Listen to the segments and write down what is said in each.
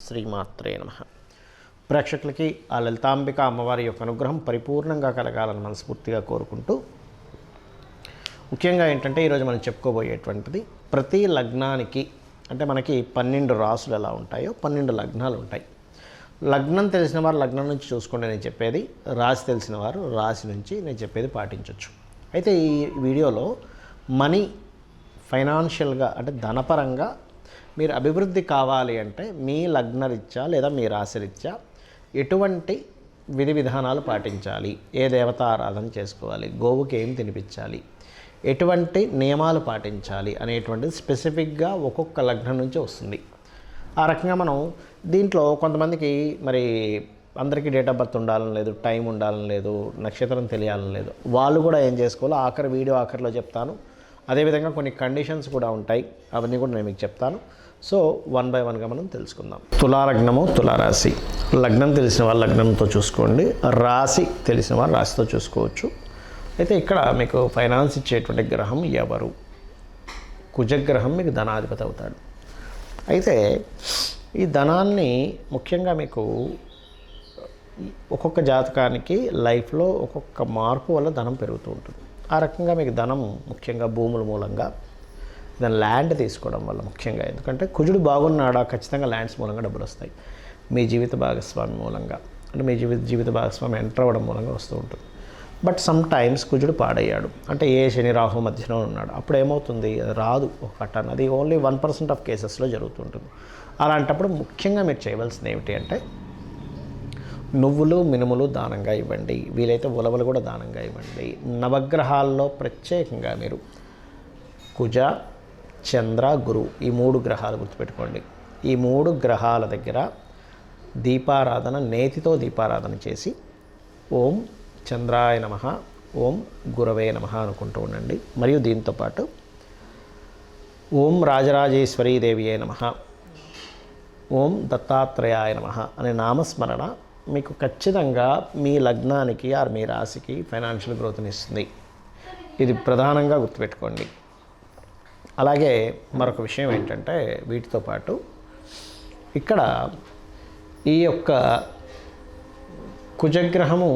శ్రీమాత్రే నమః. ప్రేక్షకులకి ఆ లలితాంబిక అమ్మవారి యొక్క అనుగ్రహం పరిపూర్ణంగా కలగాలని మనస్ఫూర్తిగా కోరుకుంటూ, ముఖ్యంగా ఏంటంటే ఈరోజు మనం చెప్పుకోబోయేటువంటిది ప్రతి లగ్నానికి, అంటే మనకి 12 రాసులు ఎలా ఉంటాయో 12 లగ్నాలు ఉంటాయి. లగ్నం తెలిసిన వారు లగ్నం నుంచి చూసుకోండి నేను చెప్పేది, రాశి తెలిసిన వారు రాశి నుంచి నేను చెప్పేది పాటించవచ్చు. అయితే ఈ వీడియోలో మనీ, ఫైనాన్షియల్గా అంటే ధనపరంగా మీరు అభివృద్ధి కావాలి అంటే మీ లగ్నరీత్యా లేదా మీ రాశిరీత్యా ఎటువంటి విధి విధానాలు పాటించాలి, ఏ దేవత ఆరాధన చేసుకోవాలి, గోవుకి ఏం తినిపించాలి, ఎటువంటి నియమాలు పాటించాలి అనేటువంటిది స్పెసిఫిక్గా ఒక్కొక్క లగ్నం నుంచి వస్తుంది. ఆ రకంగా మనం దీంట్లో కొంతమందికి మరి అందరికీ డేట్ ఆఫ్ బర్త్ ఉండాలని లేదు, టైం ఉండాలని లేదు, నక్షత్రం తెలియాలని లేదు. వాళ్ళు కూడా ఏం చేసుకోవాలో వీడియో ఆఖరిలో చెప్తాను. అదేవిధంగా కొన్ని కండిషన్స్ కూడా ఉంటాయి, అవన్నీ కూడా నేను మీకు చెప్తాను. సో 1 by 1గా మనం తెలుసుకుందాం. తులాలగ్నము, తులారాశి. లగ్నం తెలిసిన వాళ్ళు లగ్నంతో చూసుకోండి, రాశి తెలిసిన వాళ్ళు రాశితో చూసుకోవచ్చు. అయితే ఇక్కడ మీకు ఫైనాన్స్ ఇచ్చేటువంటి గ్రహం ఎవరు? కుజగ్రహం మీకు ధనాధిపతి అవుతాడు. అయితే ఈ ధనాన్ని ముఖ్యంగా మీకు ఒక్కొక్క జాతకానికి లైఫ్లో ఒక్కొక్క మార్పు వల్ల ధనం పెరుగుతూ ఉంటుంది. ఆ రకంగా మీకు ధనం ముఖ్యంగా భూముల మూలంగా, దాని ల్యాండ్ తీసుకోవడం వల్ల ముఖ్యంగా, ఎందుకంటే కుజుడు బాగున్నాడా ఖచ్చితంగా ల్యాండ్స్ మూలంగా డబ్బులు వస్తాయి. మీ జీవిత భాగస్వామి మూలంగా, అంటే మీ జీవిత భాగస్వామి ఎంటర్ అవ్వడం మూలంగా వస్తూ ఉంటుంది. బట్ సమ్ టైమ్స్ కుజుడు పాడయ్యాడు అంటే ఏ శని రాహు మధ్యలో ఉన్నాడు, అప్పుడు ఏమవుతుంది, రాదు ఒక కట్టన్. అది ఓన్లీ 1% ఆఫ్ కేసెస్లో జరుగుతుంటుంది. అలాంటప్పుడు ముఖ్యంగా మీరు చేయవలసింది ఏమిటి అంటే నువ్వులు, మినుములు దానంగా ఇవ్వండి. వీలైతే ఉలవలు కూడా దానంగా ఇవ్వండి. నవగ్రహాల్లో ప్రత్యేకంగా మీరు కుజ, చంద్ర, గురు, ఈ 3 గ్రహాలు గుర్తుపెట్టుకోండి. ఈ 3 గ్రహాల దగ్గర దీపారాధన, నేతితో దీపారాధన చేసి ఓం చంద్రాయ నమః, ఓం గురవే నమః అనుకుంటూ ఉండండి. మరియు దీంతోపాటు ఓం రాజరాజేశ్వరీ దేవియే నమః, ఓం దత్తాత్రేయాయ నమః అనే నామస్మరణ మీకు ఖచ్చితంగా మీ లగ్నానికి ఆర్ మీ రాశికి ఫైనాన్షియల్ గ్రోత్ని ఇస్తుంది. ఇది ప్రధానంగా గుర్తుపెట్టుకోండి. అలాగే మరొక విషయం ఏంటంటే వీటితో పాటు ఇక్కడ ఈ యొక్క కుజగ్రహము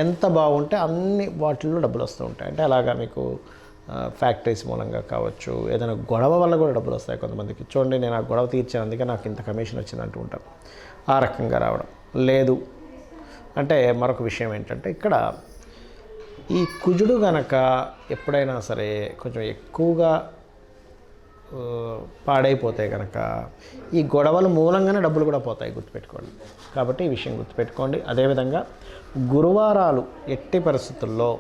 ఎంత బాగుంటే అన్ని వాటిల్లో డబ్బులు వస్తూ ఉంటాయి. అంటే అలాగా మీకు ఫ్యాక్టరీస్ మూలంగా కావచ్చు, ఏదైనా గొడవ వల్ల కూడా డబ్బులు వస్తాయి కొంతమందికి. చూడండి, నేను ఆ గొడవ తీర్చాను అందుకే నాకు ఇంత కమిషన్ వచ్చింది అంటూ ఉంటారు. ఆ రకంగా రావడం లేదు. అంటే మరొక విషయం ఏంటంటే ఇక్కడ ఈ కుజుడు గనక ఎప్పుడైనా సరే కొంచెం ఎక్కువగా పాడైపోతే కనుక ఈ గొడవల మూలంగానే డబ్బులు కూడా పోతాయి, గుర్తుపెట్టుకోండి. కాబట్టి ఈ విషయం గుర్తుపెట్టుకోండి. అదేవిధంగా గురువారాలు ఎట్టి పరిస్థితుల్లో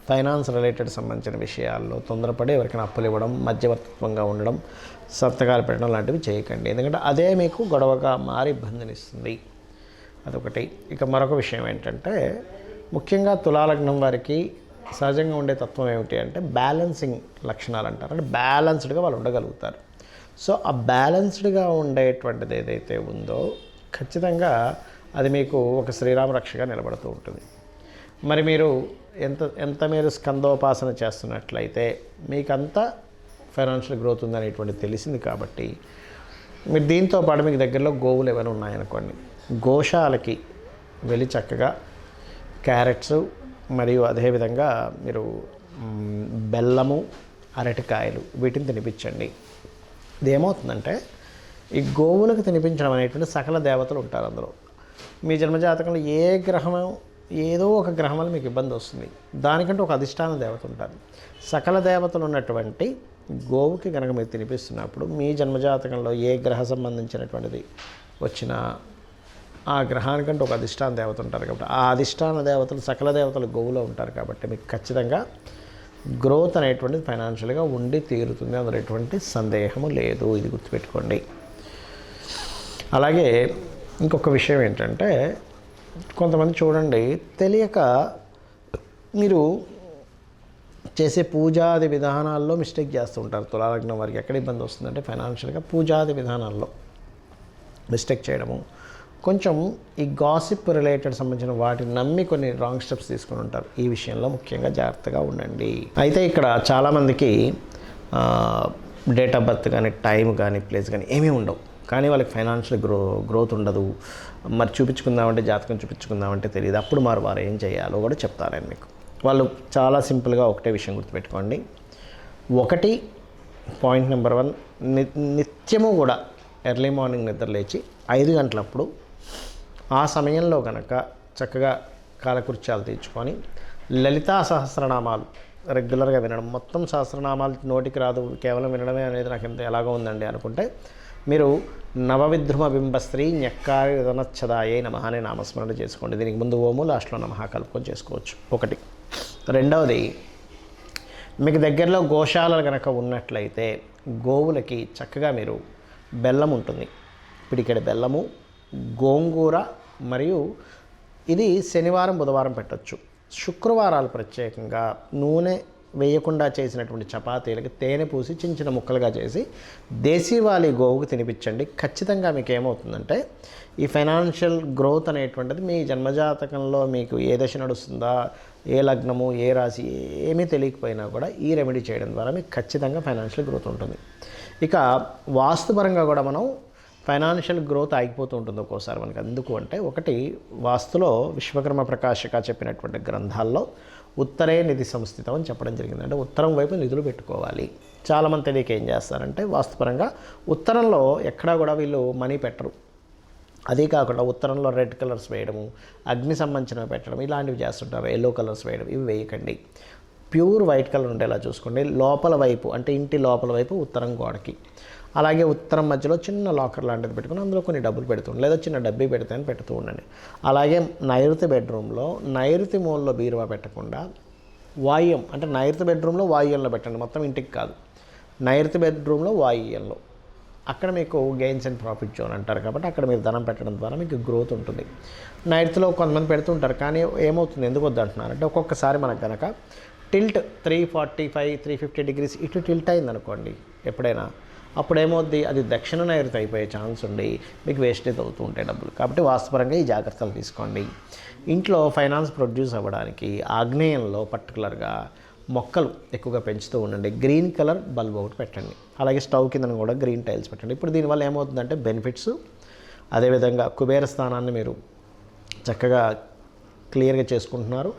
ఫైనాన్స్ రిలేటెడ్ సంబంధించిన విషయాల్లో తొందరపడి ఎవరికైనా అప్పులు ఇవ్వడం, మధ్యవర్తిత్వంగా ఉండడం, సంతకాలు పెట్టడం లాంటివి చేయకండి. ఎందుకంటే అదే మీకు గొడవగా మారి ఇబ్బందినిస్తుంది. అదొకటి. ఇక మరొక విషయం ఏంటంటే ముఖ్యంగా తులాలగ్నం వారికి సహజంగా ఉండే తత్వం ఏమిటి అంటే బ్యాలెన్సింగ్ లక్షణాలు అంటారు. అంటే బ్యాలెన్స్డ్గా వాళ్ళు ఉండగలుగుతారు. సో ఆ బ్యాలెన్స్డ్గా ఉండేటువంటిది ఏదైతే ఉందో ఖచ్చితంగా అది మీకు ఒక శ్రీరామ రక్షగా నిలబడుతూ ఉంటుంది. మరి మీరు ఎంత మీరు స్కందోపాసన చేస్తున్నట్లయితే మీకంత ఫైనాన్షియల్ గ్రోత్ ఉందనేటువంటిది తెలిసింది. కాబట్టి మీరు దీంతో పాటు మీకు దగ్గరలో గోవులు ఏమైనా ఉన్నాయనుకోండి, గోశాలకి వెళ్ళి చక్కగా క్యారెట్స్ మరియు అదేవిధంగా మీరు బెల్లము, అరటికాయలు వీటిని తినిపించండి. ఇది ఏమవుతుందంటే ఈ గోవులకు తినిపించడం అనేటువంటి సకల దేవతలు ఉంటారు అందులో. మీ జన్మజాతకంలో ఏ గ్రహం, ఏదో ఒక గ్రహం వల్ల మీకు ఇబ్బంది వస్తుంది, దానికంటే ఒక అధిష్టాన దేవత ఉంటారు. సకల దేవతలు ఉన్నటువంటి గోవుకి కనుక మీరు తినిపిస్తున్నప్పుడు మీ జన్మజాతకంలో ఏ గ్రహ సంబంధించినటువంటిది వచ్చినా ఆ గ్రహానికంటే ఒక అధిష్టాన దేవత ఉంటారు. కాబట్టి ఆ అధిష్టాన దేవతలు సకల దేవతలు గోవులో ఉంటారు. కాబట్టి మీకు ఖచ్చితంగా గ్రోత్ అనేటువంటిది ఫైనాన్షియల్గా ఉండి తీరుతుంది, అందులో ఎటువంటి సందేహము లేదు. ఇది గుర్తుపెట్టుకోండి. అలాగే ఇంకొక విషయం ఏంటంటే కొంతమంది చూడండి తెలియక మీరు చేసే పూజాది విధానాల్లో మిస్టేక్ చేస్తూ ఉంటారు. తులాలగ్నం వారికి ఎక్కడ ఇబ్బంది వస్తుందంటే ఫైనాన్షియల్గా పూజాది విధానాల్లో మిస్టేక్ చేయడము, కొంచెం ఈ గాసిప్ రిలేటెడ్ సంబంధించిన వాటిని నమ్మి కొన్ని రాంగ్ స్టెప్స్ తీసుకుని ఉంటారు. ఈ విషయంలో ముఖ్యంగా జాగ్రత్తగా ఉండండి. అయితే ఇక్కడ చాలామందికి డేట్ ఆఫ్ బర్త్ కానీ, టైం కానీ, ప్లేస్ కానీ ఏమీ ఉండవు. కానీ వాళ్ళకి ఫైనాన్షియల్ గ్రోత్ ఉండదు. మరి చూపించుకుందామంటే జాతకం చూపించుకుందామంటే తెలియదు. అప్పుడు వారు ఏం చేయాలో కూడా చెప్తారు నేను మీకు. వాళ్ళు చాలా సింపుల్గా ఒకటే విషయం గుర్తుపెట్టుకోండి. ఒకటి, పాయింట్ నెంబర్ 1, నిత్యము కూడా ఎర్లీ మార్నింగ్ నిద్ర లేచి 5 గంటలప్పుడు ఆ సమయంలో కనుక చక్కగా కాలకృత్యాలు తీర్చుకొని లలితా సహస్రనామాలు రెగ్యులర్గా వినడం. మొత్తం సహస్రనామాలు నోటికి రాదు, కేవలం వినడమే అనేది నాకు ఎంత ఎలాగో ఉందండి అనుకుంటే మీరు నవవిద్రుమ బింబస్త్రీ న్యక్కారి రనచ్చదాయే నమః అనే నామస్మరణ చేసుకోండి. దీనికి ముందు ఓము లాస్ట్లో నమః కలుపుకొని చేసుకోవచ్చు. ఒకటి. రెండవది, మీకు దగ్గరలో గోశాలలు కనుక ఉన్నట్లయితే గోవులకి చక్కగా మీరు బెల్లం ఉంటుంది, పిడికెడు బెల్లము, గోంగూర, మరియు ఇది శనివారం బుధవారం పెట్టచ్చు. శుక్రవారాలు ప్రత్యేకంగా నూనె వేయకుండా చేసినటువంటి చపాతీలకి తేనె పూసి చిన్న చిన్న ముక్కలుగా చేసి దేశీవాలి గోవుకు తినిపించండి. ఖచ్చితంగా మీకు ఏమవుతుందంటే ఈ ఫైనాన్షియల్ గ్రోత్ అనేటువంటిది మీ జన్మజాతకంలో మీకు ఏ దశ నడుస్తుందా, ఏ లగ్నము, ఏ రాశి ఏమీ తెలియకపోయినా కూడా ఈ రెమెడీ చేయడం ద్వారా మీకు ఖచ్చితంగా ఫైనాన్షియల్ గ్రోత్ ఉంటుంది. ఇక వాస్తుపరంగా కూడా మనం ఫైనాన్షియల్ గ్రోత్ ఆగిపోతూ ఉంటుంది ఒక్కోసారి మనకి. ఎందుకు అంటే, ఒకటి, వాస్తులో విశ్వకర్మ ప్రకాశిక చెప్పినటువంటి గ్రంథాల్లో ఉత్తరే నిధి సంస్థితం అని చెప్పడం జరిగింది. అంటే ఉత్తరం వైపు నిధులు పెట్టుకోవాలి. చాలామంది తెలియక ఏం చేస్తారంటే వాస్తుపరంగా ఉత్తరంలో ఎక్కడా కూడా వీళ్ళు మనీ పెట్టరు. అదే కాకుండా ఉత్తరంలో రెడ్ కలర్స్ వేయడము, అగ్ని సంబంధించినవి పెట్టడం, ఇలాంటివి చేస్తుంటారు. ఎల్లో కలర్స్ వేయడం, ఇవి వేయకండి. ప్యూర్ వైట్ కలర్ ఉండేలా చూసుకోండి. లోపల వైపు అంటే ఇంటి లోపల వైపు ఉత్తరం గోడకి, అలాగే ఉత్తరం మధ్యలో చిన్న లాకర్ లాంటిది పెట్టుకుని అందులో కొన్ని డబ్బులు పెడుతుంది, లేదా చిన్న డబ్బీ పెడితే అని పెడుతూ ఉండండి. అలాగే నైరుతి బెడ్రూమ్లో నైరుతి మూలలో బీరువా పెట్టకుండా వాయువ్యం అంటే నైరుతి బెడ్రూమ్లో వాయువ్యంలో పెట్టండి, మొత్తం ఇంటికి కాదు. నైరుతి బెడ్రూమ్లో వాయువ్యంలో, అక్కడ మీకు గెయిన్స్ అండ్ ప్రాఫిట్ జోన్ అంటారు కాబట్టి అక్కడ మీరు ధనం పెట్టడం ద్వారా మీకు గ్రోత్ ఉంటుంది. నైరుతిలో కొంతమంది పెడుతుంటారు, కానీ ఏమవుతుంది, ఎందుకు వద్దు అంటున్నారంటే ఒక్కొక్కసారి మనకు కనుక టిల్ట్ 345, 350 డిగ్రీస్ ఇటు టిల్ట్ అయిందనుకోండి ఎప్పుడైనా, అప్పుడేమవుద్ది, అది దక్షిణ నైరుతి అయిపోయే ఛాన్స్ ఉండి మీకు వేస్టేజ్ అవుతూ ఉంటాయి డబ్బులు. కాబట్టి వాస్తుపరంగా ఈ జాగ్రత్తలు తీసుకోండి. ఇంట్లో ఫైనాన్స్ ప్రొడ్యూస్ అవ్వడానికి ఆగ్నేయంలో పర్టికులర్గా మొక్కలు ఎక్కువగా పెంచుతూ ఉండండి. గ్రీన్ కలర్ బల్బ్ ఒకటి పెట్టండి. అలాగే స్టవ్ కింద కూడా గ్రీన్ టైల్స్ పెట్టండి. ఇప్పుడు దీనివల్ల ఏమవుతుందంటే బెనిఫిట్స్, అదేవిధంగా కుబేర స్థానాన్ని మీరు చక్కగా క్లియర్గా చేసుకుంటున్నారు,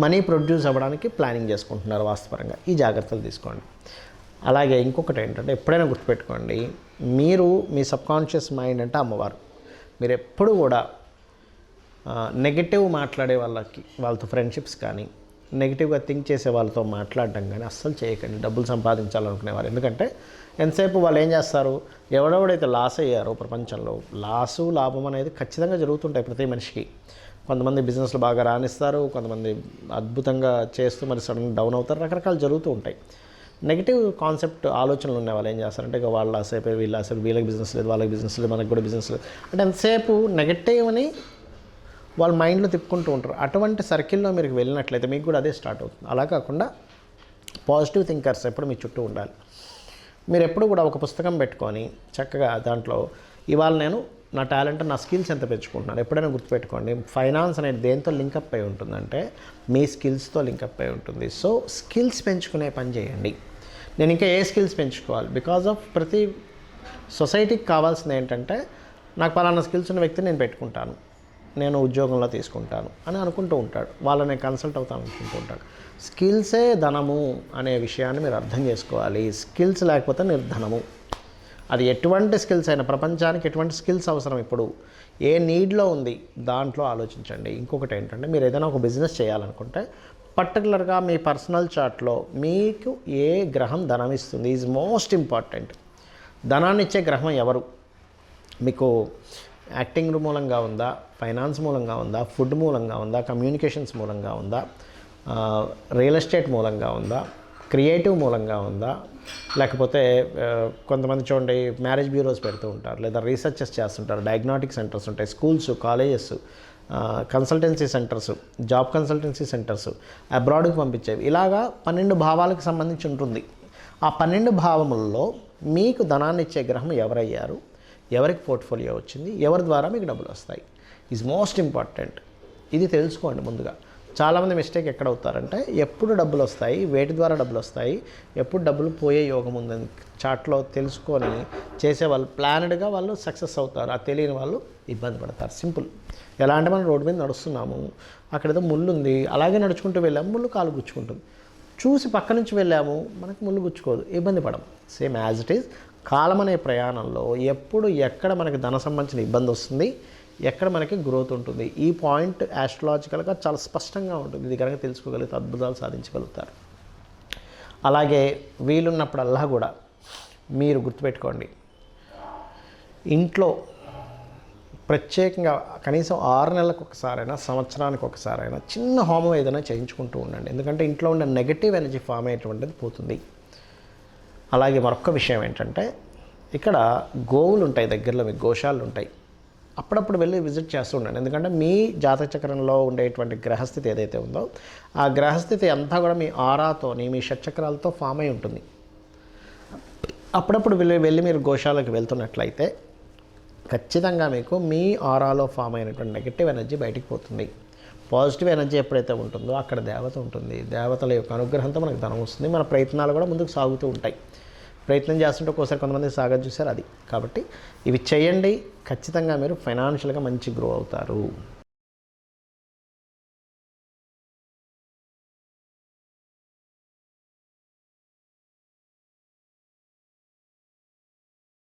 మనీ ప్రొడ్యూస్ అవ్వడానికి ప్లానింగ్ చేసుకుంటున్నారు వాస్తుపరంగా. ఈ జాగ్రత్తలు తీసుకోండి. అలాగే ఇంకొకటి ఏంటంటే, ఎప్పుడైనా గుర్తుపెట్టుకోండి, మీరు మీ సబ్కాన్షియస్ మైండ్ అంటే అమ్మవారు. మీరు ఎప్పుడు కూడా నెగిటివ్ మాట్లాడే వాళ్ళతో ఫ్రెండ్షిప్స్ కానీ, నెగిటివ్గా థింక్ చేసే వాళ్ళతో మాట్లాడడం కానీ అస్సలు చేయకండి. డబ్బులు సంపాదించాలనుకునేవారు. ఎందుకంటే ఎంతసేపు వాళ్ళు ఏం చేస్తారు, ఎవడెవడైతే లాస్ అయ్యారో ప్రపంచంలో, లాభం అనేది ఖచ్చితంగా జరుగుతుంటాయి ప్రతి మనిషికి. కొంతమంది బిజినెస్లు బాగా రాణిస్తారు, కొంతమంది అద్భుతంగా చేస్తూ మరి సడన్ డౌన్ అవుతారు, రకరకాలు జరుగుతూ ఉంటాయి. నెగిటివ్ కాన్సెప్ట్ ఆలోచనలు ఉన్న వాళ్ళు ఏం చేస్తారంటే, ఇక వాళ్ళ సేపు వీళ్ళకి బిజినెస్ లేదు, వాళ్ళకి బిజినెస్ లేదు, మనకు కూడా బిజినెస్ లేదు అంటే ఎంతసేపు నెగటివ్ని వాళ్ళ మైండ్లో తిప్పుకుంటూ ఉంటారు. అటువంటి సర్కిల్లో మీరు వెళ్ళినట్లయితే మీకు కూడా అదే స్టార్ట్ అవుతుంది. అలా కాకుండా పాజిటివ్ థింకర్స్ ఎప్పుడు మీ చుట్టూ ఉండాలి. మీరు ఎప్పుడు కూడా ఒక పుస్తకం పెట్టుకొని చక్కగా దాంట్లో ఇవాళ నేను నా టాలెంట్, నా స్కిల్స్ ఎంత పెంచుకుంటున్నాను. ఎప్పుడైనా గుర్తుపెట్టుకోండి, ఫైనాన్స్ అనేది దేంతో లింకప్ అయి ఉంటుందంటే మీ స్కిల్స్తో లింకప్ అయి ఉంటుంది. సో స్కిల్స్ పెంచుకునే పని చేయండి. నేను ఇంకా ఏ స్కిల్స్ పెంచుకోవాలి, బికాజ్ ఆఫ్ ప్రతి సొసైటీకి కావాల్సింది ఏంటంటే, నాకు పలానా స్కిల్స్ ఉన్న వ్యక్తిని నేను పెట్టుకుంటాను, నేను ఉద్యోగంలో తీసుకుంటాను అని అనుకుంటూ ఉంటాడు, వాళ్ళని కన్సల్ట్ అవుతాను అనుకుంటూ ఉంటాడు. స్కిల్సే ధనము అనే విషయాన్ని మీరు అర్థం చేసుకోవాలి. స్కిల్స్ లేకపోతే నిర్ధనము. అది ఎటువంటి స్కిల్స్ అయినా, ప్రపంచానికి ఎటువంటి స్కిల్స్ అవసరం, ఇప్పుడు ఏ నీడ్లో ఉంది దాంట్లో ఆలోచించండి. ఇంకొకటి ఏంటంటే, మీరు ఏదైనా ఒక బిజినెస్ చేయాలనుకుంటే పర్టికులర్గా మీ పర్సనల్ చార్ట్లో మీకు ఏ గ్రహం ధనం ఇస్తుంది ఈజ్ మోస్ట్ ఇంపార్టెంట్. ధనాన్ని ఇచ్చే గ్రహం ఎవరు, మీకు యాక్టింగ్ మూలంగా ఉందా, ఫైనాన్స్ మూలంగా ఉందా, ఫుడ్ మూలంగా ఉందా, కమ్యూనికేషన్స్ మూలంగా ఉందా, రియల్ ఎస్టేట్ మూలంగా ఉందా, క్రియేటివ్ మూలంగా ఉందా, లేకపోతే కొంతమంది చూడండి మ్యారేజ్ బ్యూరోస్ పెడుతూ ఉంటారు, లేదా రీసెర్చెస్ చేస్తుంటారు, డయాగ్నోటిక్ సెంటర్స్ ఉంటాయి, schools, colleges, consultancy centres, job consultancy centres, అబ్రాడ్కి పంపించేవి. ఇలాగా 12 భావాలకు సంబంధించి ఉంటుంది. ఆ 12 భావములలో మీకు ధనాన్ని ఇచ్చే గ్రహం ఎవరయ్యారు, ఎవరికి పోర్ట్ఫోలియో వచ్చింది, ఎవరి ద్వారా మీకు డబ్బులు వస్తాయి ఈజ్ మోస్ట్ ఇంపార్టెంట్. ఇది తెలుసుకోండి ముందుగా. చాలామంది మిస్టేక్ ఎక్కడ అవుతారంటే, ఎప్పుడు డబ్బులు వస్తాయి, వేటి ద్వారా డబ్బులు వస్తాయి, ఎప్పుడు డబ్బులు పోయే యోగం ఉందని చార్ట్లో తెలుసుకొని చేసేవాళ్ళు ప్లానెడ్గా వాళ్ళు సక్సెస్ అవుతారు. ఆ తెలియని వాళ్ళు ఇబ్బంది పడతారు. సింపుల్. ఎలా అంటే మనం రోడ్డు మీద నడుస్తున్నాము, అక్కడ ఏదో ముళ్ళు ఉంది, అలాగే నడుచుకుంటూ వెళ్ళాము, ముళ్ళు కాలు గుచ్చుకుంటుంది. చూసి పక్క నుంచి వెళ్ళాము, మనకు ముళ్ళు గుచ్చుకోదు, ఇబ్బంది పడం. సేమ్ యాజ్ ఇట్ ఈజ్ కాలం అనే ప్రయాణంలో ఎప్పుడు ఎక్కడ మనకి ధన సంబంధించిన ఇబ్బంది వస్తుంది, ఎక్కడ మనకి గ్రోత్ ఉంటుంది, ఈ పాయింట్ యాస్ట్రాలజికల్గా చాలా స్పష్టంగా ఉంటుంది. ఇది కనుక తెలుసుకోగలిగితే అద్భుతాలు సాధించగలుగుతారు. అలాగే వీలున్నప్పుడల్లా కూడా మీరు గుర్తుపెట్టుకోండి, ఇంట్లో ప్రత్యేకంగా కనీసం 6 నెలలకు ఒకసారైనా, సంవత్సరానికి ఒకసారైనా చిన్న హోమం ఏదైనా చేయించుకుంటూ ఉండండి. ఎందుకంటే ఇంట్లో ఉండే నెగటివ్ ఎనర్జీ ఫామ్ అయ్యేటువంటిది పోతుంది. అలాగే మరొక విషయం ఏంటంటే, ఇక్కడ గోవులు ఉంటాయి, దగ్గరలో మీకు గోశాలలు ఉంటాయి, అప్పుడప్పుడు వెళ్ళి విజిట్ చేస్తూ ఉండండి. ఎందుకంటే మీ జాతక చక్రంలో ఉండేటువంటి గ్రహస్థితి ఏదైతే ఉందో ఆ గ్రహస్థితి అంతా కూడా మీ ఆరాతోని, మీ షట్చక్రాలతో ఫామ్ అయి ఉంటుంది. అప్పుడప్పుడు వెళ్ళి మీరు గోశాలకు వెళ్తున్నట్లయితే ఖచ్చితంగా మీకు మీ ఆరాలో ఫామ్ అయినటువంటి నెగటివ్ ఎనర్జీ బయటికి పోతుంది. పాజిటివ్ ఎనర్జీ ఎప్పుడైతే ఉంటుందో అక్కడ దేవత ఉంటుంది. దేవతల యొక్క అనుగ్రహంతో మనకు ధనం వస్తుంది. మన ప్రయత్నాలు కూడా ముందుకు సాగుతూ ఉంటాయి. ప్రయత్నం చేస్తుంటే ఒక్కోసారి కొంతమంది సాగం చూశారు అది. కాబట్టి ఇవి చేయండి, ఖచ్చితంగా మీరు ఫైనాన్షియల్గా మంచి గ్రో అవుతారు.